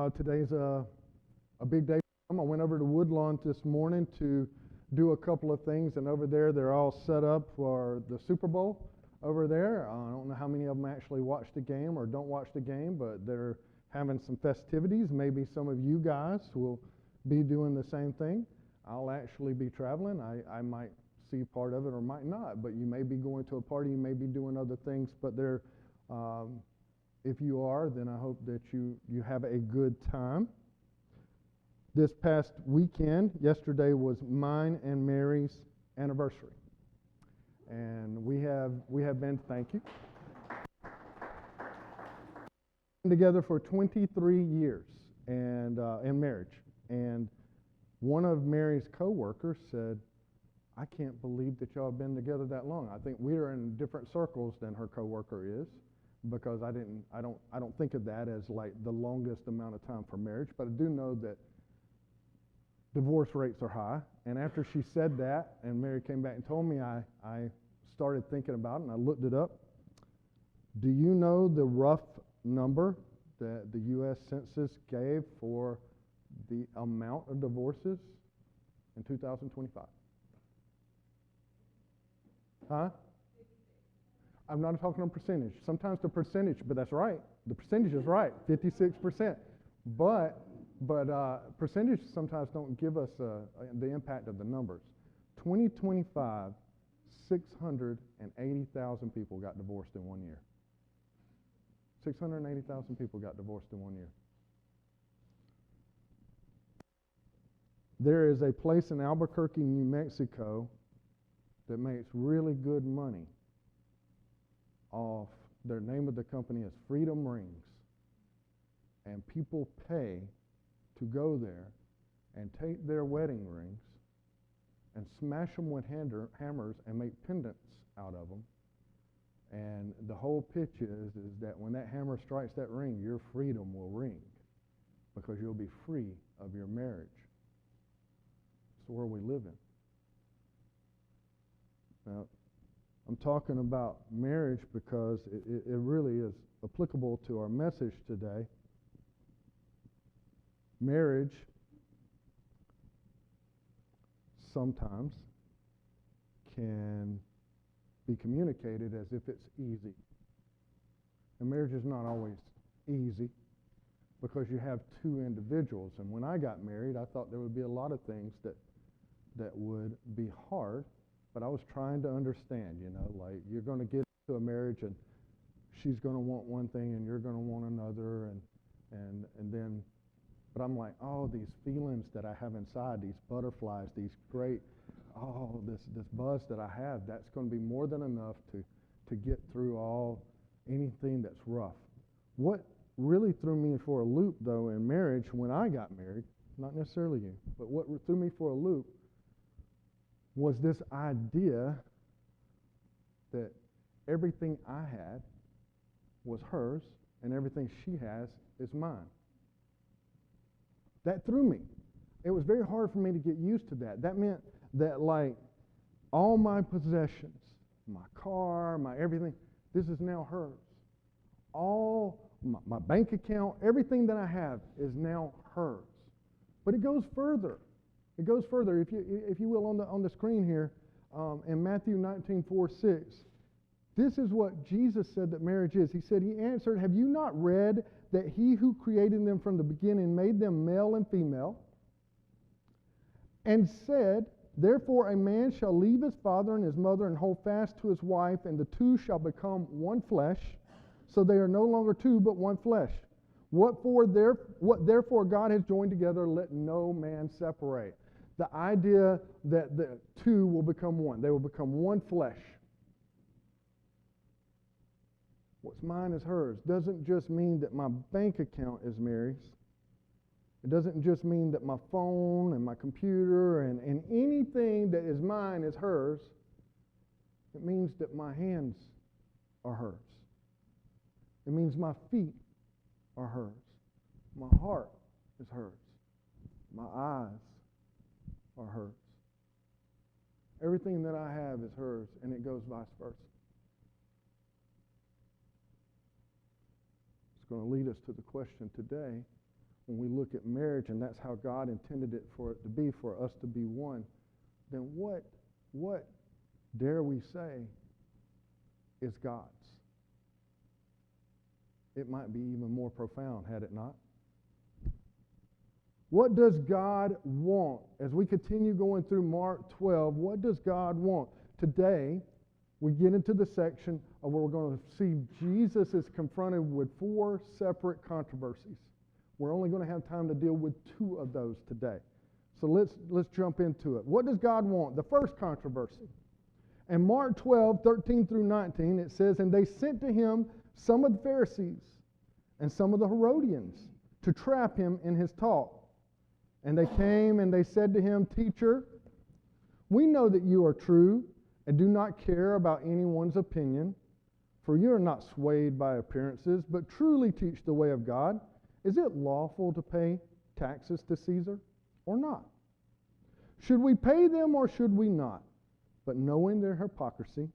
Today's a big day. I went over to Woodlawn this morning to do a couple of things, and over there they're all set up for the Super Bowl over there. I don't know how many of them actually watch the game or don't watch the game, but they're having some festivities. Maybe some of you guys will be doing the same thing. I'll actually be traveling. I might see part of it or might not, but you may be going to a party, you may be doing other things, but they're if you are, then I hope that you have a good time. This past weekend, yesterday was mine and Mary's anniversary. And we have been, thank you, together for 23 years and in marriage. And one of Mary's co-workers said, I can't believe that y'all have been together that long. I think we are in different circles than her co-worker is, because I don't think of that as like the longest amount of time for marriage, but I do know that divorce rates are high. And after she said that, and Mary came back and told me, I started thinking about it, and I looked it up. Do you know the rough number that the U.S. Census gave for the amount of divorces in 2025? Huh? I'm not talking on percentage. Sometimes the percentage, but that's right. The percentage is right, 56%. But percentage sometimes don't give us the impact of the numbers. 2025, 680,000 people got divorced in 1 year. 680,000 people got divorced in 1 year. There is a place in Albuquerque, New Mexico that makes really good money off, their name of the company is Freedom Rings. And people pay to go there and take their wedding rings and smash them with hammers and make pendants out of them. And the whole pitch is that when that hammer strikes that ring, your freedom will ring, because you'll be free of your marriage. It's the world we live in. Now, I'm talking about marriage because it really is applicable to our message today. Marriage sometimes can be communicated as if it's easy. And marriage is not always easy, because you have two individuals. And when I got married, I thought there would be a lot of things that would be hard. But I was trying to understand, like you're going to get into a marriage and she's going to want one thing and you're going to want another, and then, but I'm like, oh, these feelings that I have inside, these butterflies, these great, this buzz that I have, that's going to be more than enough to get through anything that's rough. What really threw me for a loop, though, in marriage when I got married, not necessarily you, but what threw me for a loop was this idea that everything I had was hers and everything she has is mine. That threw me. It was very hard for me to get used to that. That meant that, like, all my possessions, my car, my everything, this is now hers. All my bank account, everything that I have is now hers. But it goes further. It goes further, if you will, on the screen here, in Matthew 19:4-6. This is what Jesus said that marriage is. He said, he answered, have you not read that he who created them from the beginning made them male and female? And said, therefore a man shall leave his father and his mother and hold fast to his wife, and the two shall become one flesh. So they are no longer two, but one flesh. What therefore God has joined together, let no man separate. The idea that the two will become one. They will become one flesh. What's mine is hers. Doesn't just mean that my bank account is Mary's. It doesn't just mean that my phone and my computer and anything that is mine is hers. It means that my hands are hers. It means my feet are hers. My heart is hers. My eyes are hers. Everything that I have is hers, and it goes vice versa. It's going to lead us to the question today, when we look at marriage, and that's how God intended it to be, for us to be one, then what dare we say is God's? It might be even more profound, had it not. What does God want? As we continue going through Mark 12, what does God want? Today, we get into the section of where we're going to see Jesus is confronted with 4 separate controversies. We're only going to have time to deal with 2 of those today. So let's jump into it. What does God want? The first controversy. In Mark 12, 13 through 19, it says, "And they sent to him some of the Pharisees and some of the Herodians to trap him in his talk. And they came and they said to him, 'Teacher, we know that you are true and do not care about anyone's opinion, for you are not swayed by appearances, but truly teach the way of God. Is it lawful to pay taxes to Caesar or not? Should we pay them or should we not?' But knowing their hypocrisy,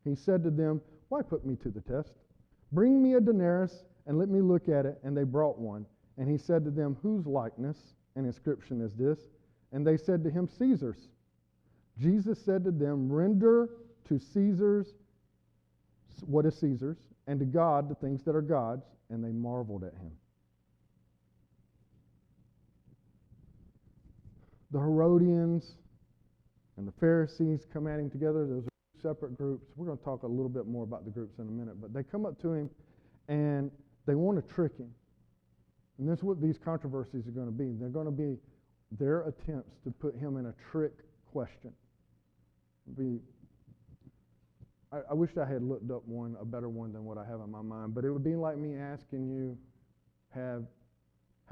he said to them, 'Why put me to the test? Bring me a denarius and let me look at it.' And they brought one. And he said to them, 'Whose likeness and inscription is this?' And they said to him, 'Caesar's.' Jesus said to them, 'Render to Caesar's what is Caesar's, and to God the things that are God's.' And they marveled at him." The Herodians and the Pharisees come at him together. Those are separate groups. We're going to talk a little bit more about the groups in a minute. But they come up to him and they want to trick him. And that's what these controversies are going to be. They're going to be their attempts to put him in a trick question. I wish I had looked up a better one than what I have in my mind. But it would be like me asking you, have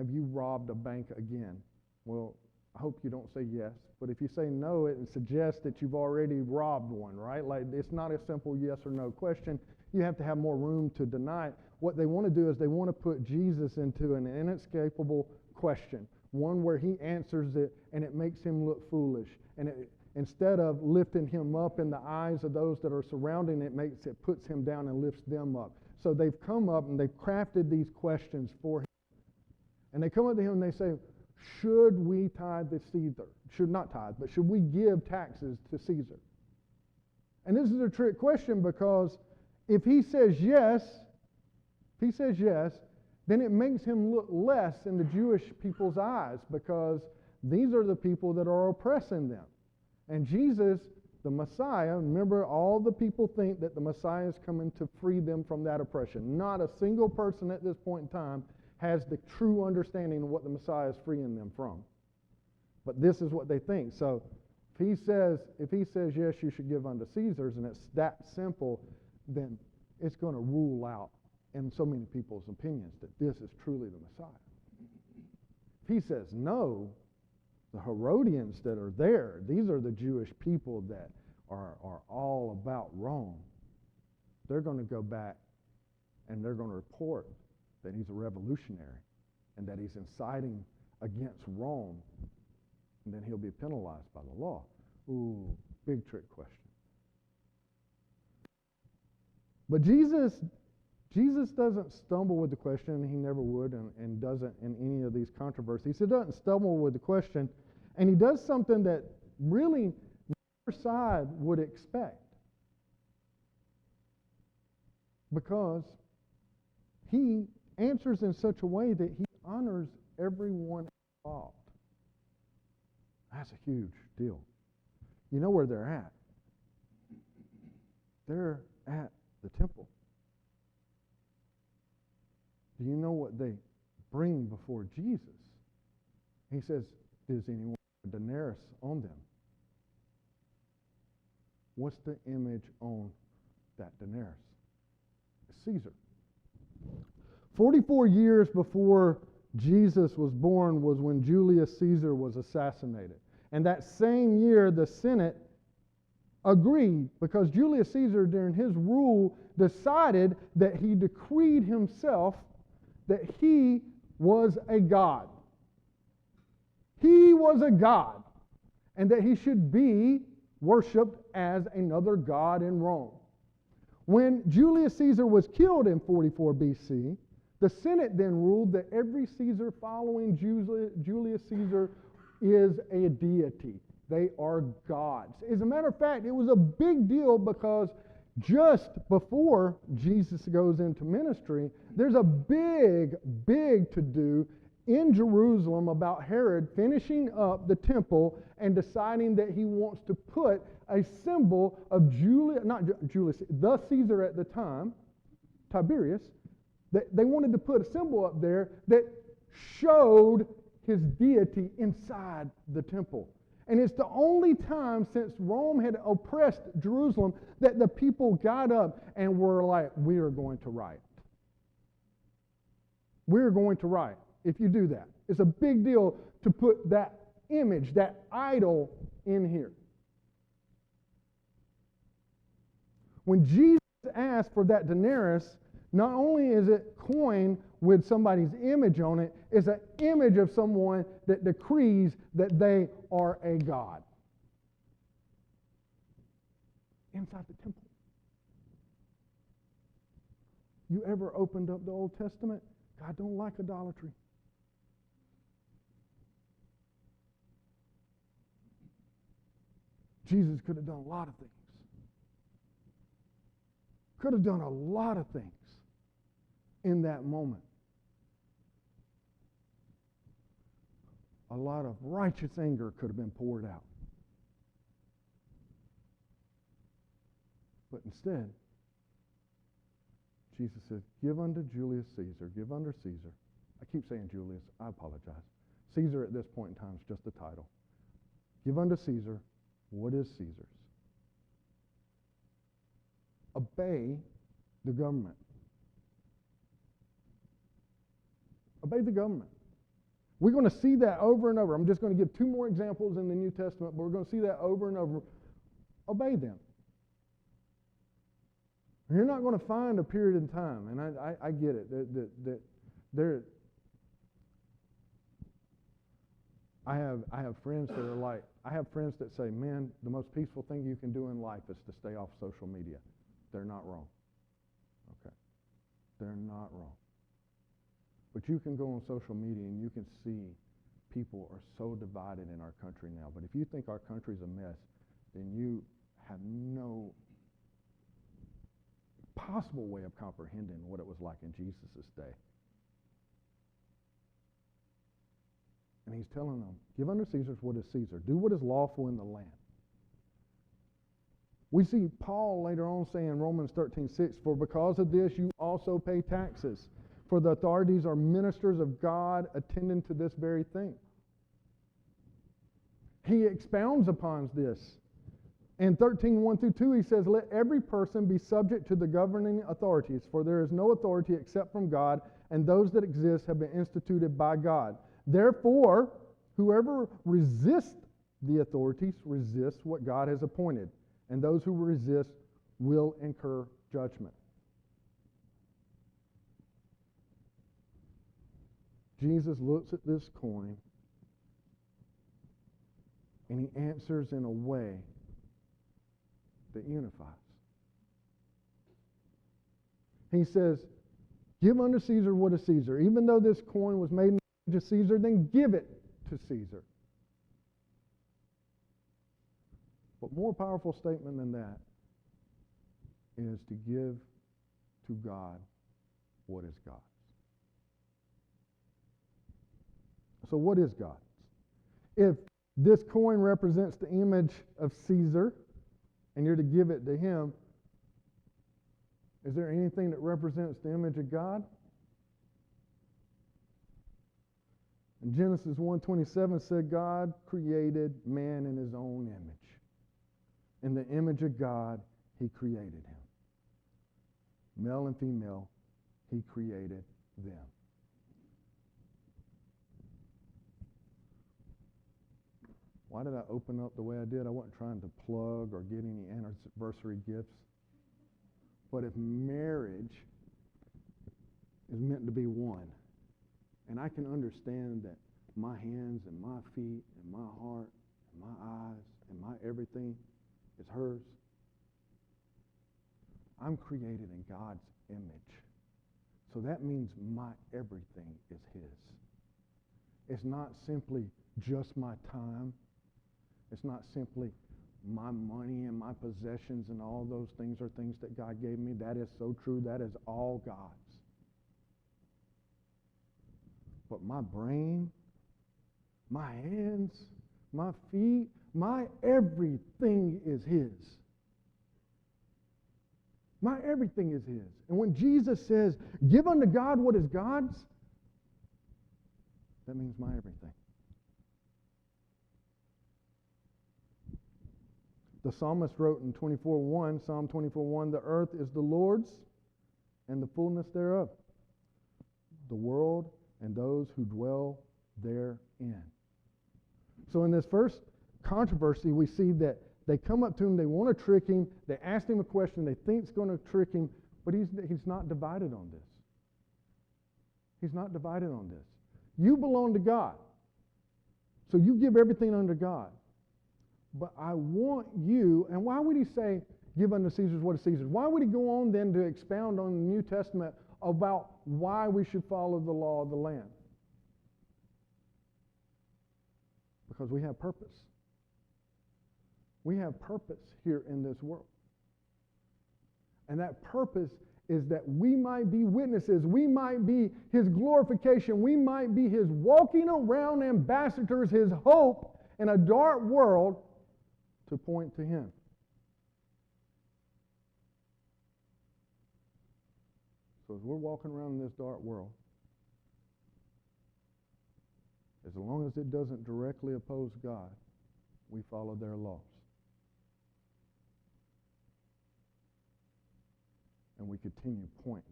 you robbed a bank again? Well, I hope you don't say yes. But if you say no, it suggests that you've already robbed one, right? Like, it's not a simple yes or no question. You have to have more room to deny it. What they want to do is they want to put Jesus into an inescapable question, one where he answers it and it makes him look foolish. And instead of lifting him up in the eyes of those that are surrounding it, puts him down and lifts them up. So they've come up and they've crafted these questions for him. And they come up to him and they say, should we tithe to Caesar? Should not tithe, but should we give taxes to Caesar? And this is a trick question, because if he says yes, then it makes him look less in the Jewish people's eyes, because these are the people that are oppressing them. And Jesus, the Messiah, remember, all the people think that the Messiah is coming to free them from that oppression. Not a single person at this point in time has the true understanding of what the Messiah is freeing them from. But this is what they think. So if he says yes, you should give unto Caesar's, and it's that simple, then it's going to rule out in so many people's opinions that this is truly the Messiah. If he says no, the Herodians that are there, these are the Jewish people that are all about Rome. They're going to go back and they're going to report that he's a revolutionary and that he's inciting against Rome, and then he'll be penalized by the law. Ooh, big trick question. But Jesus doesn't stumble with the question. He never would, and doesn't in any of these controversies. He doesn't stumble with the question, and he does something that really neither side would expect, because he answers in such a way that he honors everyone involved. That's a huge deal. You know where they're at? They're at the temple. Do you know what they bring before Jesus? He says, does anyone have a denarius on them? What's the image on that denarius? It's Caesar. 44 years before Jesus was born was when Julius Caesar was assassinated. And that same year, the Senate agreed, because Julius Caesar, during his rule, decided that he decreed himself that he was a god. He was a god, and that he should be worshipped as another god in Rome. When Julius Caesar was killed in 44 BC, The Senate then ruled that every Caesar following Julius Caesar is a deity. They are gods. As a matter of fact, it was a big deal because just before Jesus goes into ministry, there's a big to-do in Jerusalem about Herod finishing up the temple and deciding that he wants to put a symbol of the Caesar at the time, Tiberius, that they wanted to put a symbol up there that showed his deity inside the temple. And it's the only time since Rome had oppressed Jerusalem that the people got up and were like, we are going to riot. We're going to riot if you do that. It's a big deal to put that image, that idol in here. When Jesus asked for that denarius, not only is it coin with somebody's image on it, it's an image of someone that decrees that they are a god. Inside the temple. You ever opened up the Old Testament? God don't like idolatry. Jesus could have done a lot of things. Could have done a lot of things in that moment. A lot of righteous anger could have been poured out. But instead, Jesus said, give unto Julius Caesar, give unto Caesar. I keep saying Julius, I apologize. Caesar at this point in time is just a title. Give unto Caesar what is Caesar's. Obey the government. Obey the government. We're going to see that over and over. I'm just going to give two more examples in the New Testament, but we're going to see that over and over. Obey them. You're not going to find a period in time, and I get it, that there. I have friends that are like, I have friends that say, man, the most peaceful thing you can do in life is to stay off social media. They're not wrong. Okay. They're not wrong. But you can go on social media and you can see people are so divided in our country now. But if you think our country's a mess, then you have no possible way of comprehending what it was like in Jesus' day. And he's telling them, give unto Caesar what is Caesar. Do what is lawful in the land. We see Paul later on saying in Romans 13:6, for because of this you also pay taxes, for the authorities are ministers of God attending to this very thing. He expounds upon this. In 13:1-2, he says, let every person be subject to the governing authorities, for there is no authority except from God, and those that exist have been instituted by God. Therefore, whoever resists the authorities resists what God has appointed, and those who resist will incur judgment. Jesus looks at this coin and he answers in a way that unifies. He says, give unto Caesar what is Caesar. Even though this coin was made in the image of Caesar, then give it to Caesar. But more powerful statement than that is to give to God what is God's. So what is God's? If this coin represents the image of Caesar and you're to give it to him, is there anything that represents the image of God? In Genesis 1:27 said God created man in his own image. In the image of God, he created him. Male and female, he created them. Why did I open up the way I did? I wasn't trying to plug or get any anniversary gifts. But if marriage is meant to be one, and I can understand that my hands and my feet and my heart and my eyes and my everything is hers, I'm created in God's image. So that means my everything is his. It's not simply just my time. It's not simply my money and my possessions and all those things are things that God gave me. That is so true. That is all God's. But my brain, my hands, my feet, my everything is his. My everything is his. And when Jesus says, give unto God what is God's, that means my everything. The psalmist wrote in 24:1, Psalm 24:1, the earth is the Lord's and the fullness thereof, the world and those who dwell therein. So in this first controversy, we see that they come up to him, they want to trick him, they ask him a question they think is going to trick him, but he's not divided on this. He's not divided on this. You belong to God, so you give everything unto God. But I want you, and why would he say, give unto Caesar what is Caesar's? Why would he go on then to expound on the New Testament about why we should follow the law of the land? Because we have purpose. We have purpose here in this world. And that purpose is that we might be witnesses. We might be his glorification. We might be his walking around ambassadors, his hope in a dark world to point to him. So as we're walking around in this dark world, as long as it doesn't directly oppose God, we follow their laws. And we continue pointing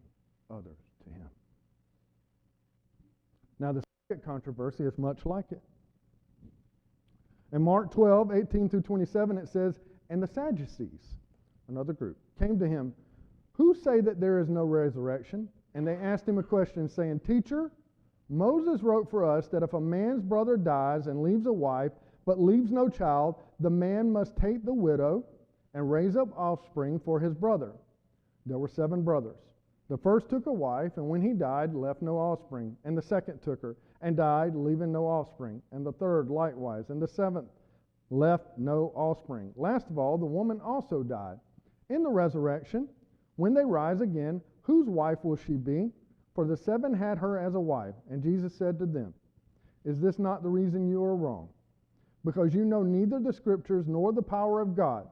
others to him. Now the second controversy is much like it. In Mark 12:18-27 it says, and the Sadducees, another group, came to him, who say that there is no resurrection? And they asked him a question, saying, Teacher, Moses wrote for us that if a man's brother dies and leaves a wife, but leaves no child, the man must take the widow and raise up offspring for his brother. There were 7 brothers. The first took a wife, and when he died, left no offspring. And the second took her, and died, leaving no offspring. And the third likewise. And the 7th left no offspring. Last of all, the woman also died. In the resurrection, when they rise again, whose wife will she be? For the 7 had her as a wife. And Jesus said to them, Is this not the reason you are wrong? Because you know neither the Scriptures nor the power of God.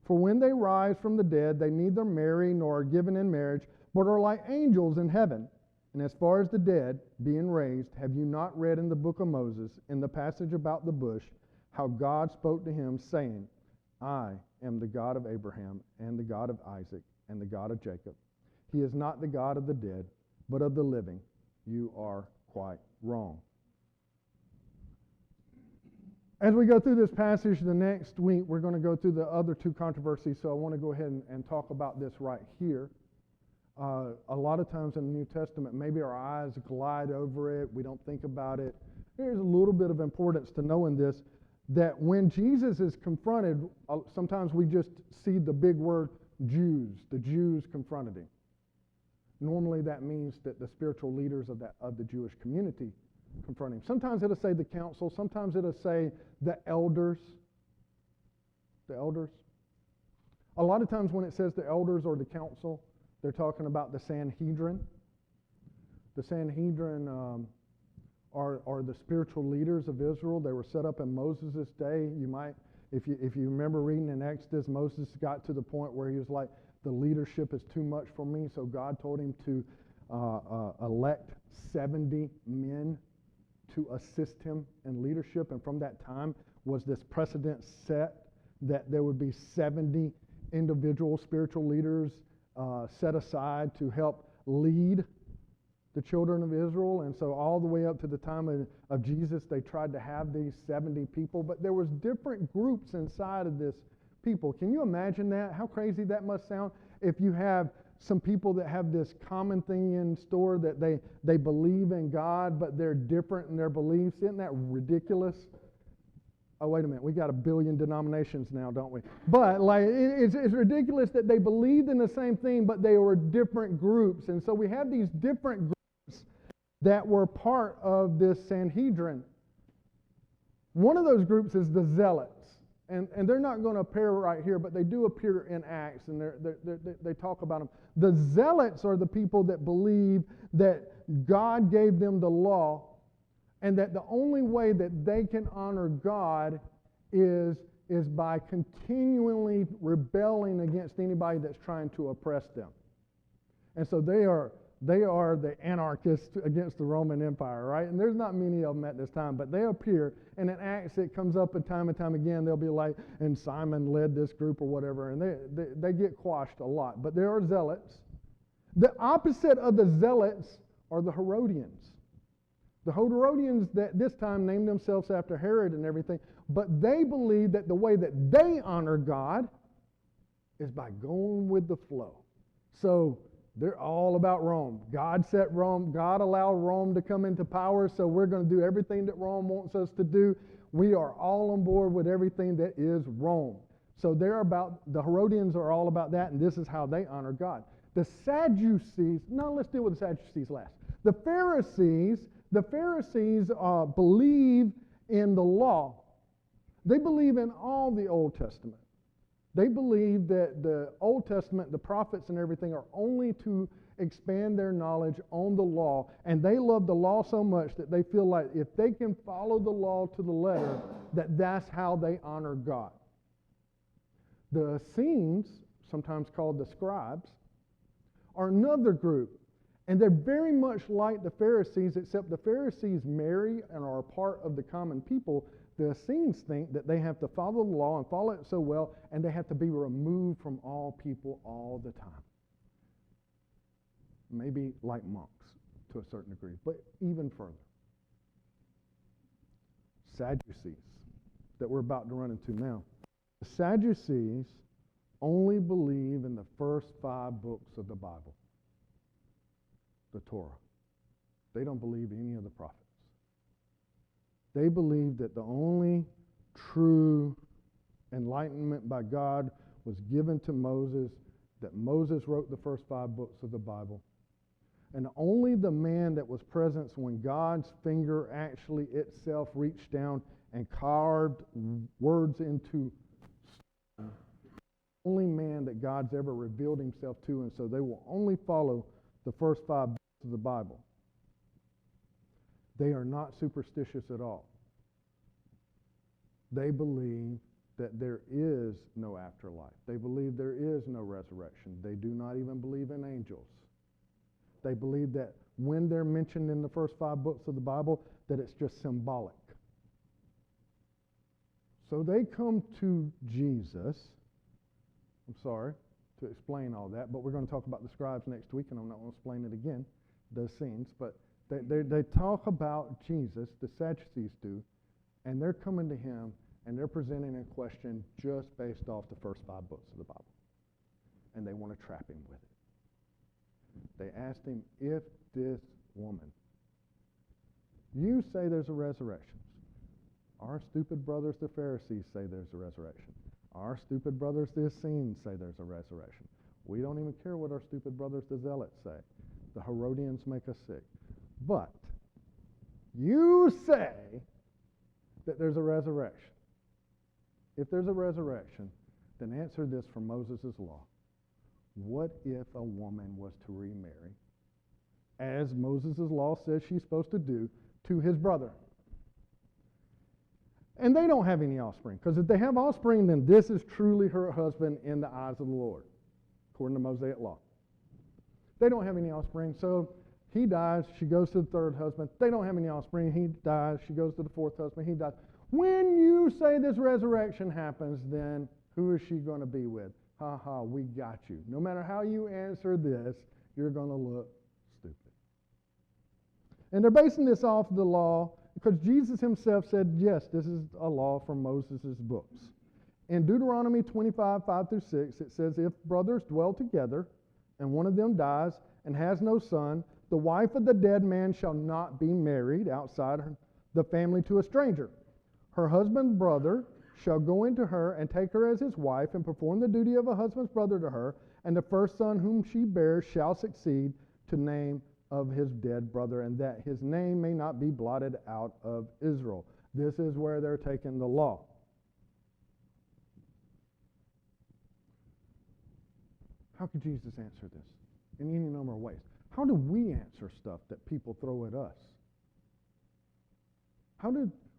For when they rise from the dead, they neither marry nor are given in marriage, but are like angels in heaven. And as far as the dead, being raised, have you not read in the book of Moses, in the passage about the bush, how God spoke to him, saying, I am the God of Abraham, and the God of Isaac, and the God of Jacob. He is not the God of the dead, but of the living. You are quite wrong. As we go through this passage the next week, we're going to go through the other 2 controversies, so I want to go ahead and talk about this right here. A lot of times in the New Testament, maybe our eyes glide over it, we don't think about it. There's a little bit of importance to knowing this, that when Jesus is confronted, sometimes we just see the big word Jews. The Jews confronted him. Normally that means that the spiritual leaders of the Jewish community confront him. Sometimes it'll say the council, sometimes it'll say the elders. The elders. A lot of times when it says the elders or the council, they're talking about the Sanhedrin. The Sanhedrin are the spiritual leaders of Israel. They were set up in Moses' day. You might, if you remember reading in Exodus, Moses got to the point where he was like, the leadership is too much for me, so God told him to elect 70 men to assist him in leadership. And from that time was this precedent set that there would be 70 individual spiritual leaders set aside to help lead the children of Israel. And so all the way up to the time of Jesus, they tried to have these 70 people, but there was different groups inside of this people. Can you imagine that? How crazy that must sound if you have some people that have this common thing in store that they believe in God, but they're different in their beliefs. Isn't that ridiculous? Oh, wait a minute. We got 1 billion denominations now, don't we? But like, it's ridiculous that they believed in the same thing, but they were different groups. And so we have these different groups that were part of this Sanhedrin. One of those groups is the Zealots. And they're not going to appear right here, but they do appear in Acts, and they talk about them. The Zealots are the people that believe that God gave them the law, and that the only way that they can honor God is by continually rebelling against anybody that's trying to oppress them. And so they are the anarchists against the Roman Empire, right? And there's not many of them at this time, but they appear, and in Acts it comes up and time again. They'll be like, and Simon led this group or whatever, and they get quashed a lot. But there are Zealots. The opposite of the Zealots are the Herodians. The Herodians that this time named themselves after Herod and everything, but they believe that the way that they honor God is by going with the flow. So they're all about Rome. God set Rome. God allowed Rome to come into power, so we're going to do everything that Rome wants us to do. We are all on board with everything that is Rome. So the Herodians are all about that, and this is how they honor God. The Sadducees, no, let's deal with the Sadducees last. The Pharisees believe in the law. They believe in all the Old Testament. They believe that the Old Testament, the prophets and everything, are only to expand their knowledge on the law. And they love the law so much that they feel like if they can follow the law to the letter, that's how they honor God. The Essenes, sometimes called the scribes, are another group. And they're very much like the Pharisees, except the Pharisees marry and are a part of the common people. The Essenes think that they have to follow the law and follow it so well, and they have to be removed from all people all the time. Maybe like monks to a certain degree, but even further. Sadducees that we're about to run into now. The Sadducees only believe in the first 5 books of the Bible. The Torah. They don't believe any of the prophets. They believe that the only true enlightenment by God was given to Moses, that Moses wrote the first 5 books of the Bible, and only the man that was present when God's finger actually itself reached down and carved words into stone, only man that God's ever revealed himself to, and so they will only follow the first 5 books of the Bible. They are not superstitious at all. They believe that there is no afterlife. They believe there is no resurrection. They do not even believe in angels. They believe that when they're mentioned in the first 5 books of the Bible, that it's just symbolic. So they come to Jesus. I'm sorry to explain all that, but we're going to talk about the scribes next week, and I'm not going to explain it again, those scenes, but they talk about Jesus, the Sadducees do, and they're coming to him, and they're presenting a question just based off the first 5 books of the Bible, and they want to trap him with it. They asked him, if this woman, you say there's a resurrection. Our stupid brothers, the Pharisees, say there's a resurrection. Our stupid brothers, the Essenes, say there's a resurrection. We don't even care what our stupid brothers, the Zealots, say. The Herodians make us sick. But you say that there's a resurrection. If there's a resurrection, then answer this from Moses' law. What if a woman was to remarry, as Moses' law says she's supposed to do, to his brother? And they don't have any offspring, because if they have offspring, then this is truly her husband in the eyes of the Lord, according to Mosaic law. They don't have any offspring, so he dies, she goes to the 3rd husband. They don't have any offspring, he dies, she goes to the 4th husband, he dies. When you say this resurrection happens, then who is she going to be with? Ha ha, we got you. No matter how you answer this, you're going to look stupid. And they're basing this off the law, because Jesus himself said, yes, this is a law from Moses' books. In Deuteronomy 25, 5 through 6, it says, if brothers dwell together, and one of them dies and has no son, the wife of the dead man shall not be married outside the family to a stranger. her husband's brother shall go into her and take her as his wife and perform the duty of a husband's brother to her, and the first son whom she bears shall succeed to name of his dead brother, and that his name may not be blotted out of Israel. This is where they're taking the law. How could Jesus answer this? In any number of ways. How do we answer stuff that people throw at us?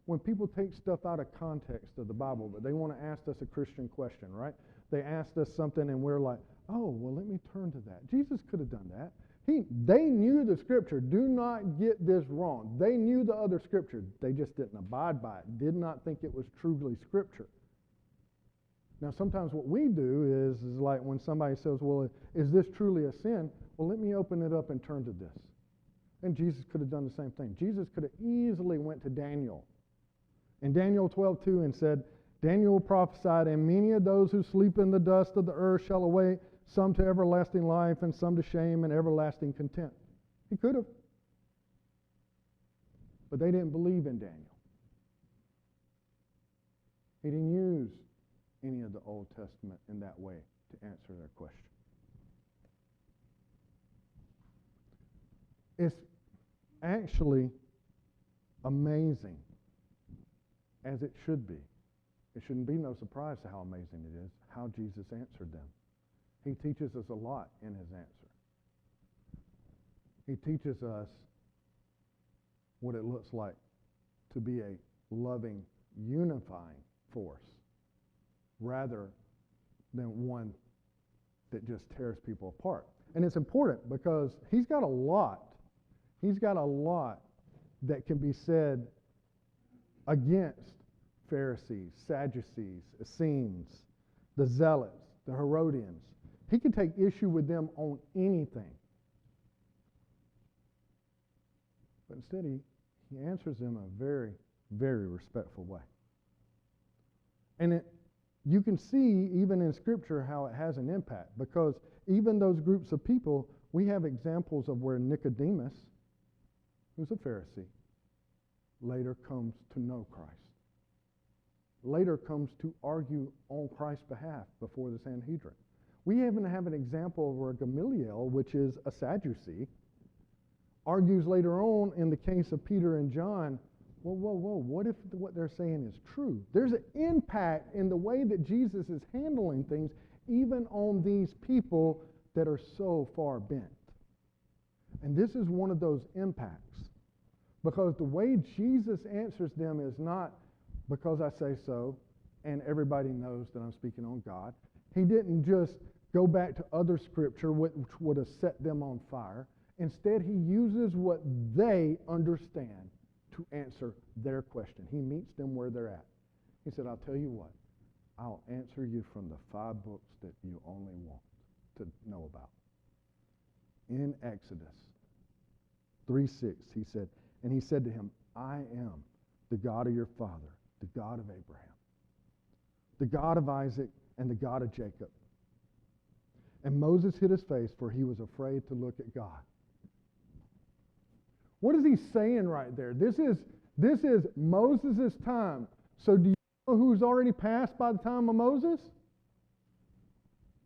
When people take stuff out of context of the Bible, but they want to ask us a Christian question, right? They asked us something and we're like, oh, well, let me turn to that. Jesus could have done that. They knew the Scripture. Do not get this wrong. They knew the other Scripture. They just didn't abide by it, did not think it was truly Scripture. Now, sometimes what we do is like when somebody says, well, is this truly a sin? Well, let me open it up and turn to this. And Jesus could have done the same thing. Jesus could have easily went to Daniel in Daniel 12:2 and said, Daniel prophesied, and many of those who sleep in the dust of the earth shall awake, some to everlasting life and some to shame and everlasting contempt. He could have. But they didn't believe in Daniel. He didn't use any of the Old Testament in that way to answer their question. It's actually amazing, as it should be. It shouldn't be no surprise to how amazing it is, how Jesus answered them. He teaches us a lot in his answer. He teaches us what it looks like to be a loving, unifying force rather than one that just tears people apart. And it's important because he's got a lot that can be said against Pharisees, Sadducees, Essenes, the Zealots, the Herodians. He can take issue with them on anything. But instead he answers them in a very, very respectful way. And you can see even in Scripture how it has an impact, because even those groups of people, we have examples of where Nicodemus, who's a Pharisee, later comes to know Christ. Later comes to argue on Christ's behalf before the Sanhedrin. We even have an example where Gamaliel, which is a Sadducee, argues later on in the case of Peter and John, whoa, what if what they're saying is true? There's an impact in the way that Jesus is handling things, even on these people that are so far bent. And this is one of those impacts, because the way Jesus answers them is not because I say so and everybody knows that I'm speaking on God. He didn't just go back to other Scripture which would have set them on fire. Instead, he uses what they understand to answer their question. He meets them where they're at. He said, I'll tell you what, I'll answer you from the 5 books that you only want to know about. In Exodus 3:6, he said, and he said to him, I am the God of your father, the God of Abraham, the God of Isaac, and the God of Jacob. And Moses hid his face, for he was afraid to look at God. What is he saying right there? This is Moses' time. So do you know who's already passed by the time of Moses?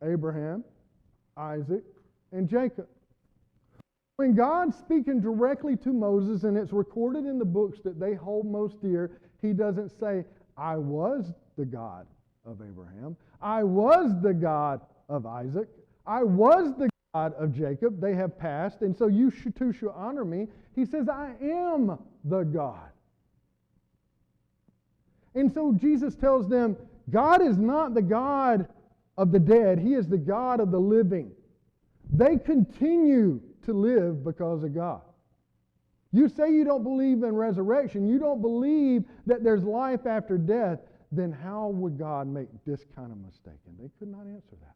Abraham, Isaac, and Jacob. When God's speaking directly to Moses, and it's recorded in the books that they hold most dear, he doesn't say, I was the God of Abraham. I was the God of Isaac. I was the God of Jacob. They have passed, and so you too shall honor me. He says, I am the God. And so Jesus tells them, God is not the God of the dead. He is the God of the living. They continue to live because of God. You say you don't believe in resurrection, you don't believe that there's life after death, then how would God make this kind of mistake? And they could not answer that.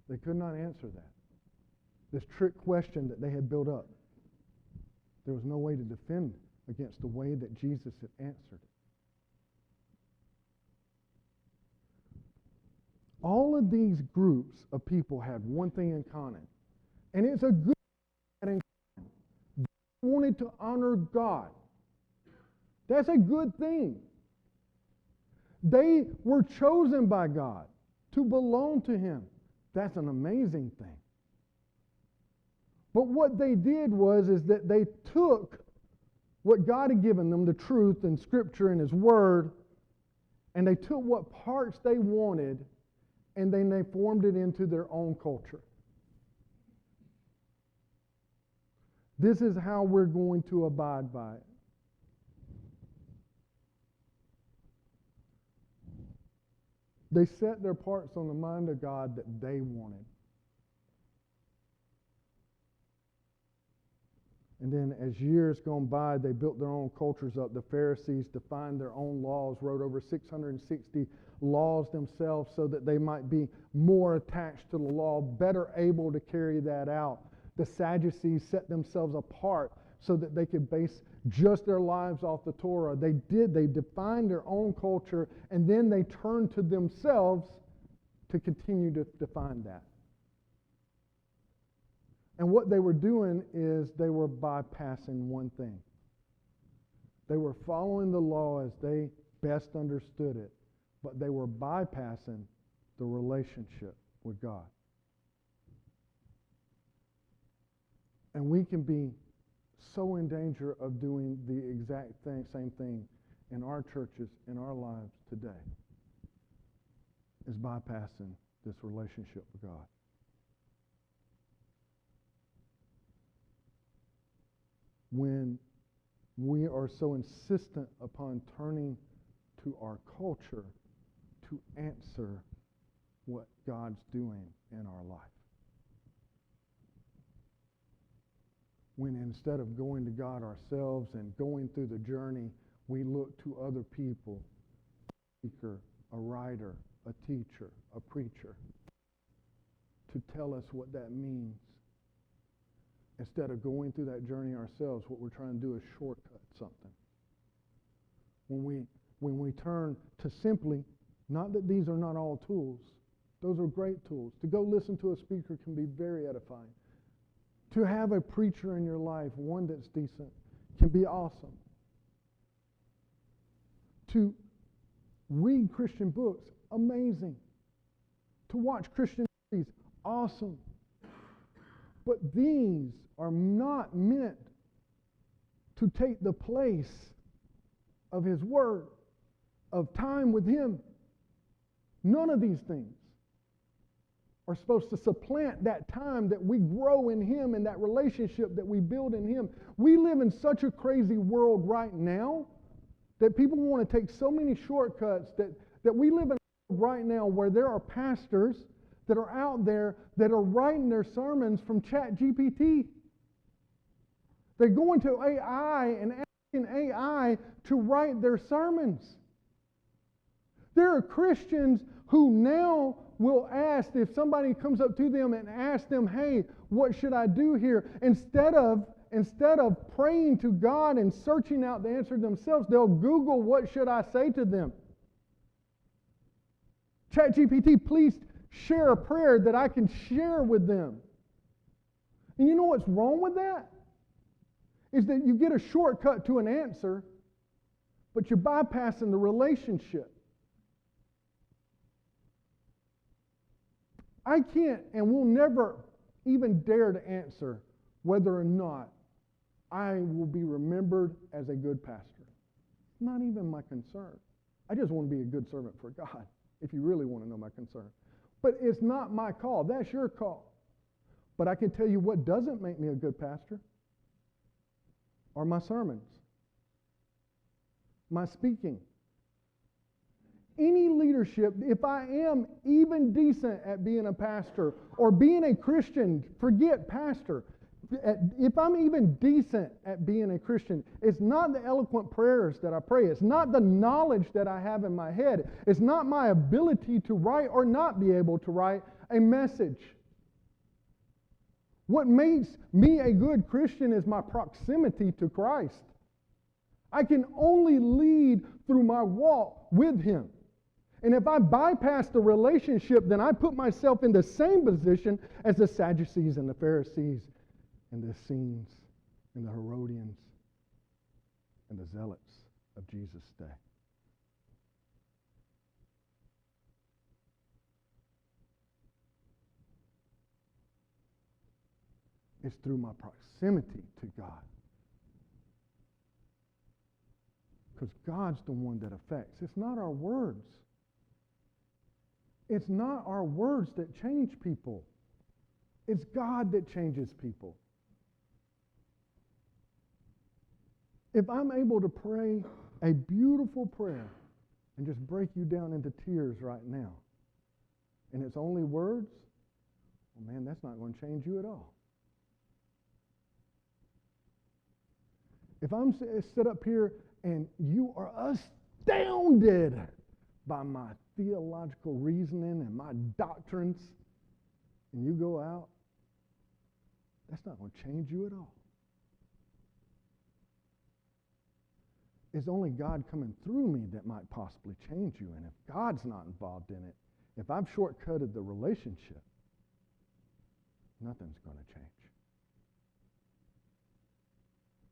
They could not answer that. This trick question that they had built up. There was no way to defend against the way that Jesus had answered it. All of these groups of people had one thing in common. And it's a good thing in common. wanted to honor God. That's a good thing. They were chosen by God to belong to Him. That's an amazing thing. But what they did is that they took what God had given them, the truth and Scripture and His Word, and they took what parts they wanted, and then they formed it into their own culture. This is how we're going to abide by it. They set their parts on the mind of God that they wanted. And then as years gone by, they built their own cultures up. The Pharisees defined their own laws, wrote over 660 laws themselves so that they might be more attached to the law, better able to carry that out. The Sadducees set themselves apart so that they could base just their lives off the Torah. They defined their own culture, and then they turned to themselves to continue to define that. And what they were doing is they were bypassing one thing. They were following the law as they best understood it, but they were bypassing the relationship with God. And we can be so in danger of doing the exact same thing in our churches, in our lives today, is bypassing this relationship with God. When we are so insistent upon turning to our culture to answer what God's doing in our life. When instead of going to God ourselves and going through the journey, we look to other people, a speaker, a writer, a teacher, a preacher, to tell us what that means. Instead of going through that journey ourselves, what we're trying to do is shortcut something. When we turn to simply, not that these are not all tools, those are great tools. To go listen to a speaker can be very edifying. To have a preacher in your life, one that's decent, can be awesome. To read Christian books, amazing. To watch Christian movies, awesome. But these are not meant to take the place of His Word, of time with Him. None of these things are supposed to supplant that time that we grow in Him and that relationship that we build in Him. We live in such a crazy world right now that people want to take so many shortcuts that we live in a world right now where there are pastors that are out there that are writing their sermons from ChatGPT. They're going to AI and asking AI to write their sermons. There are Christians who now will ask, if somebody comes up to them and asks them, hey, what should I do here? Instead of praying to God and searching out the answer themselves, they'll Google, what should I say to them? ChatGPT, please share a prayer that I can share with them. And you know what's wrong with that? Is that you get a shortcut to an answer, but you're bypassing the relationship. I can't and will never even dare to answer whether or not I will be remembered as a good pastor. Not even my concern. I just want to be a good servant for God, if you really want to know my concern. But it's not my call. That's your call. But I can tell you what doesn't make me a good pastor are my sermons, my speaking. Any leadership, if I am even decent at being a pastor or being a Christian, forget pastor. If I'm even decent at being a Christian, it's not the eloquent prayers that I pray. It's not the knowledge that I have in my head. It's not my ability to write or not be able to write a message. What makes me a good Christian is my proximity to Christ. I can only lead through my walk with Him. And if I bypass the relationship, then I put myself in the same position as the Sadducees and the Pharisees and the Essenes and the Herodians and the zealots of Jesus' day. It's through my proximity to God. Because God's the one that affects. It's not our words. It's not our words that change people. It's God that changes people. If I'm able to pray a beautiful prayer and just break you down into tears right now, and it's only words, well, man, that's not going to change you at all. If I'm sit up here and you are astounded by my theological reasoning and my doctrines, and you go out, that's not going to change you at all. It's only God coming through me that might possibly change you. And if God's not involved in it, if I've shortcutted the relationship, nothing's going to change.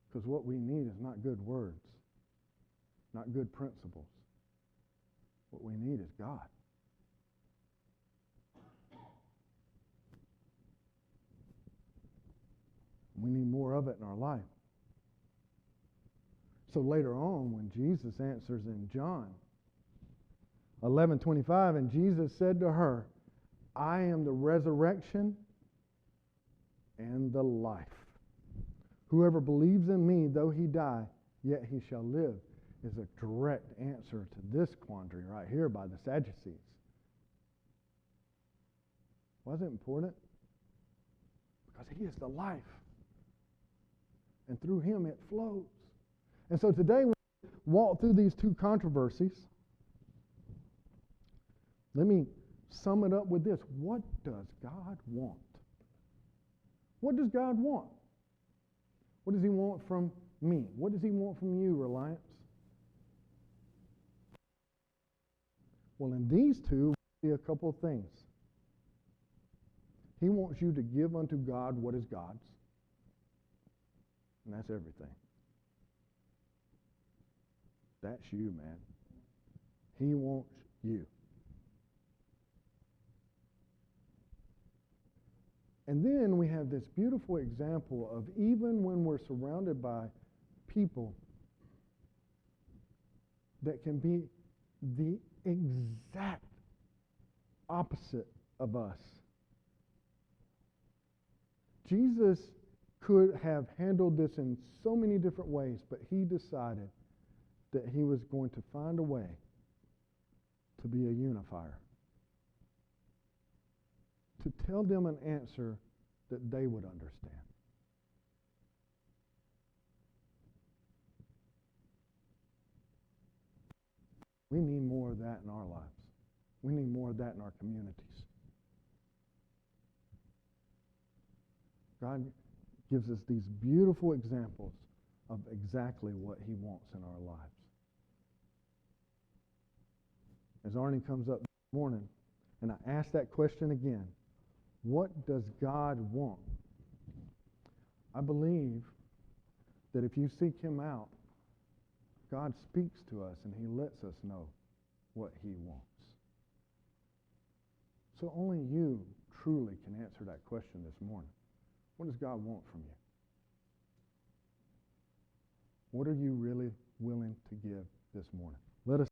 Because what we need is not good words, not good principles. What we need is God. We need more of it in our life. So later on, when Jesus answers in John 11:25, and Jesus said to her, I am the resurrection and the life. Whoever believes in me, though he die, yet he shall live, is a direct answer to this quandary right here by the Sadducees. Why is it important? Because he is the life. And through him it flows. And so today we walk through these two controversies. Let me sum it up with this. What does God want? What does God want? What does he want from me? What does he want from you, Reliance? Well, in these two, we see a couple of things. He wants you to give unto God what is God's. And that's everything. That's you, man. He wants you. And then we have this beautiful example of even when we're surrounded by people that can be the exact opposite of us. Jesus could have handled this in so many different ways, but he decided that he was going to find a way to be a unifier. To tell them an answer that they would understand. We need more of that in our lives. We need more of that in our communities. God gives us these beautiful examples of exactly what he wants in our lives. As Arnie comes up this morning, and I ask that question again, what does God want? I believe that if you seek him out, God speaks to us and he lets us know what he wants. So only you truly can answer that question this morning. What does God want from you? What are you really willing to give this morning? Let us